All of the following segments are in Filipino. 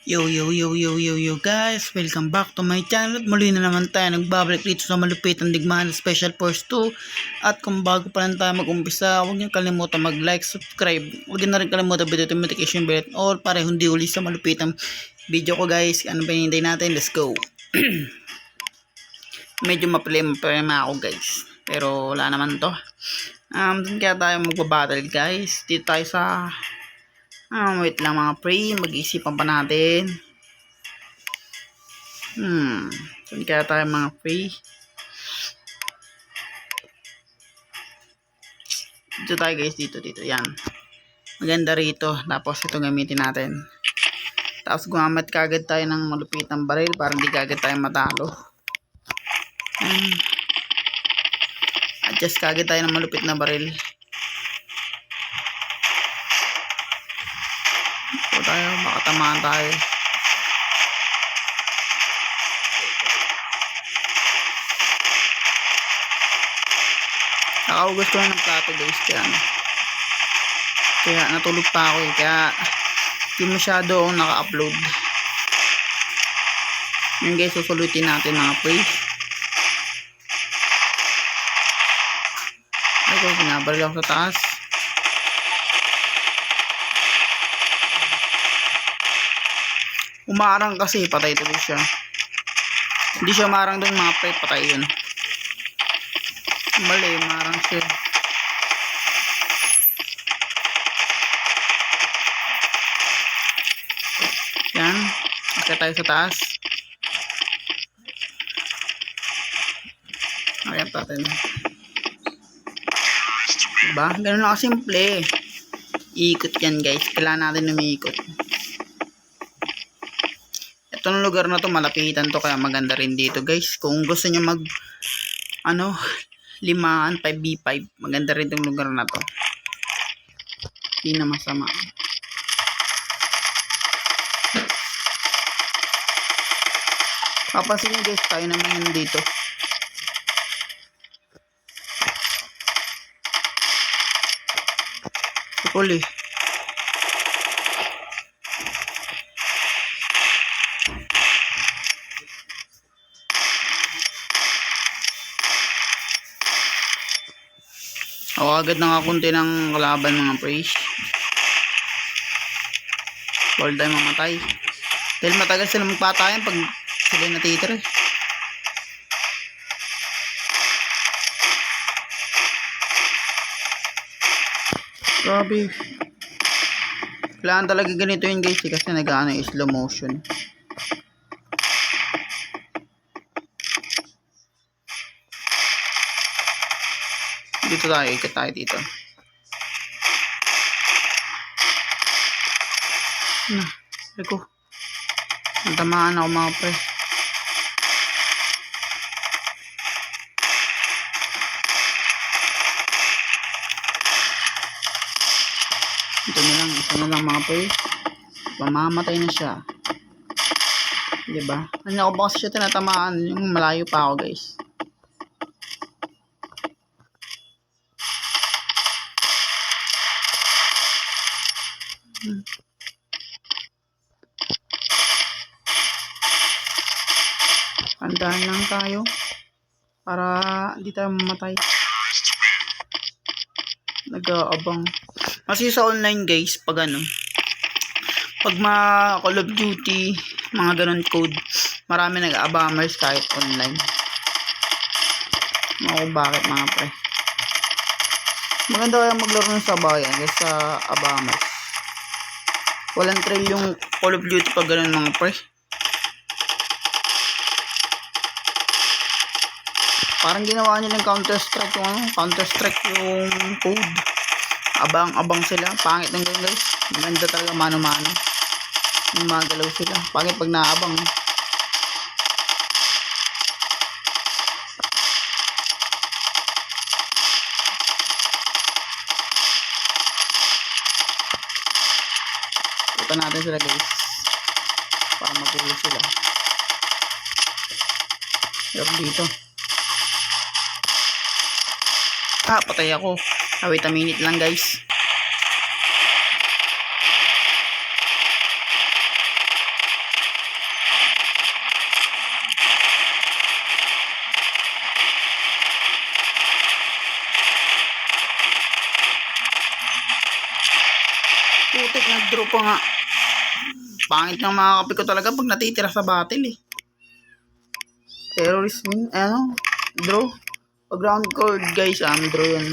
Yo guys, welcome back to my channel at muli na naman tayo nagbabalik dito sa Malupitan Digmaan Special Force 2. At kung bago pa lang tayo mag-umpisa, huwag niyo kalimutan mag-like, subscribe. Huwag niyo na rin kalimutan video notification bell all para hindi uli sa Malupitan video ko guys. Ano ba hinihintay natin? Let's go. Medyo maplema ako guys, pero wala naman to. Dun kaya tayo magbabattle guys. Dito tayo sa wait lang mga pre, mag-isipan pa natin. Saan kaya tayo mga pre? Dito tayo guys, dito, yan. Maganda rito, tapos ito gamitin natin. Tapos gumamit kagad tayo ng malupitang baril para hindi kagad tayo matalo. Adjust kagad tayo ng malupit na baril. Tayo, baka tamaan tayo. Nakaugas ko na ng plato guys, kaya natulog pa ako kaya hindi masyado akong naka-upload. Yun guys, susulutin natin mga pre. Ay ko, pinabaril ako sa taas. Umarang kasi, patay tuloy siya. Hindi siya umarang doon mga pre, patay yun. Mali, umarang siya. Yan, akit tayo sa taas. Ayan natin. Diba? Ganun lang kasimple. Iikot yan guys, kailangan natin umiikot. Itong lugar na to malapitan to kaya maganda rin dito guys. Kung gusto niyo mag 5v5 maganda rin itong lugar na to. Hindi na masama. Papansin niyo guys, tayo naman yun dito. Tukuli. Ako agad nakakunti ng kalaban mga praise. Bawal tayo mamatay. Dahil matagal sila magpatayan pag sila natitira. Grabe. Kailangan talaga ganito yun guys kasi nag-ano yung slow motion. Dito tayo, ikat tayo dito. Eko. Natamaan ako mga pre. Ito na lang mga pre. Mamamatay na siya. Diba? Ano ako ba kasi siya tinatamaan? Yung malayo pa ako guys. Andahan lang tayo para hindi tayo mamatay. Nag-aabang kasi sa online guys pag pag Call of Duty mga ganun code, marami nag-abamers kahit online. Kung bakit mga pre, maganda kaya maglaro ng sabayan guys sa abamers. Walang trail yung Call of Duty pag ganun mga pre. Parang ginawa nila ng Counter-Strike yung code. Abang-abang sila. Pangit ng ganun guys. Maganda talaga mano-mano. Yung mga galaw sila. Pangit pag naabang. Punta natin sila guys. Para magulo sila. Hirap dito. Patay ako. Wait a minute lang guys. Nag-draw pa nga. Pangit ng mga kape ko talaga pag natitira sa battle eh. Terrorist win, ano? Draw. Pag ground cord guys, draw yan.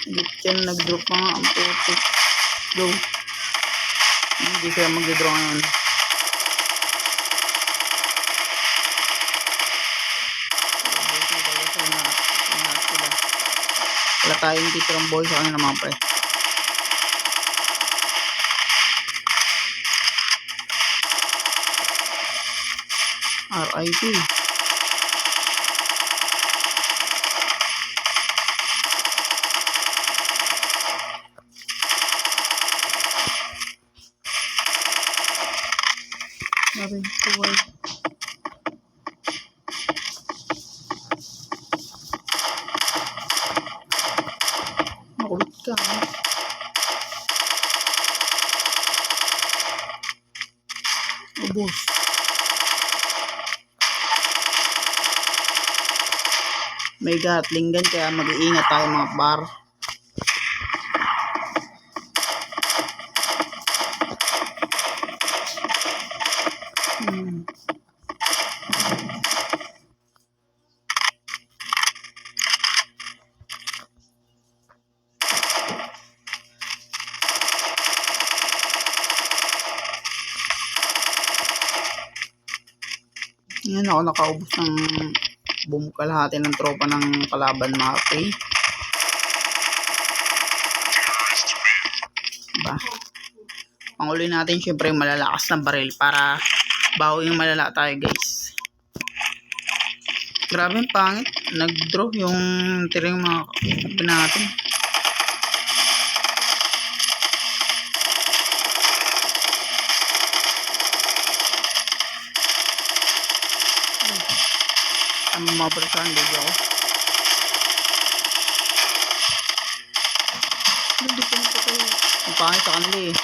Higit yan, nag-draw pa nga ang putik. Draw. Hindi sila mag-draw ngayon. Wala tayong titirang boy sa kanila mga pre. RIP. Sabi ko makulit ka. Ubus. May gatling gun kaya mag-iingat tayo mga par. Yan ako nakaubos ng buong kalahati ng tropa ng kalaban mga pre. Diba? Panguli natin syempre malalakas ng baril para bawi yung malala tayo guys. Grabe yung pangit. Nag-draw yung tira yung mga natin. Ang mabarkaan dito ako. Hindi ko napatay. Ang pangit sa kanila eh.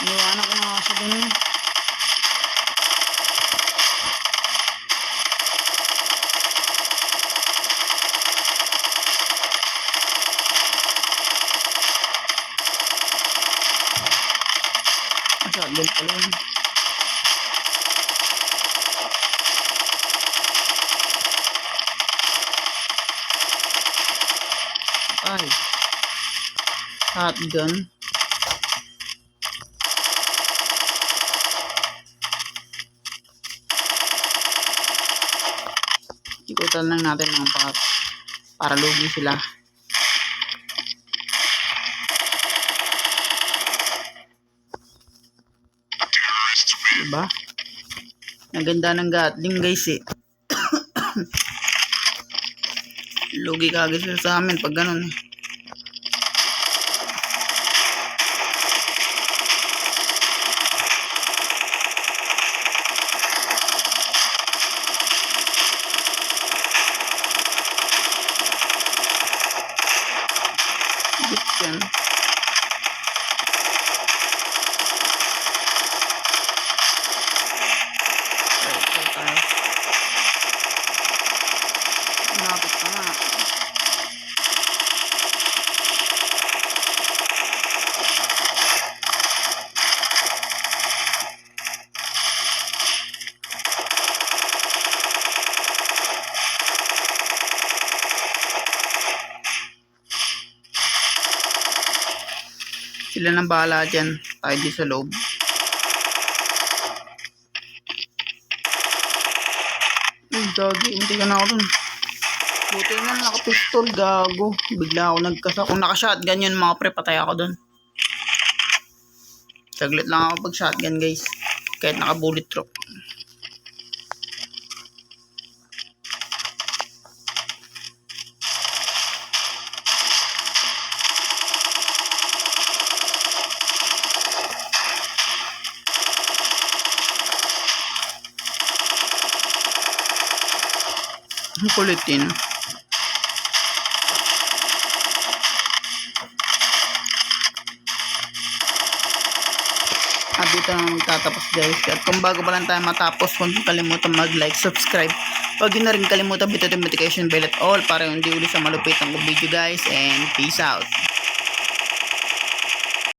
Iniwanan ko na kasi doon eh. Masyadol pala yun. Ay, shotgun. Ikutan lang natin mga pat para lugi sila. Diba? Ang ganda ng gatling guys eh. Lugi ka agad sila sa amin pag ganun eh. Yan. Tayo. Napit pa nga. Sila nang bahala dyan. Tayo di sa loob. Ay, dagi. Hindi ka na ako dun. Buti na naka-pistol. Gago. Bigla ako nagkasa. Kung naka-shotgun yun mga pre, patay ako dun. Saglit lang ako pag shotgun guys. Kahit naka-bullet drop. Ang kulit din. At dito na magtatapos guys. At kung bago pa lang tayo matapos, huwag kalimutan mag-like, subscribe. Huwag yun na rin kalimutan bit notification bell at all para hindi ulit sa malupit ng video guys. And peace out.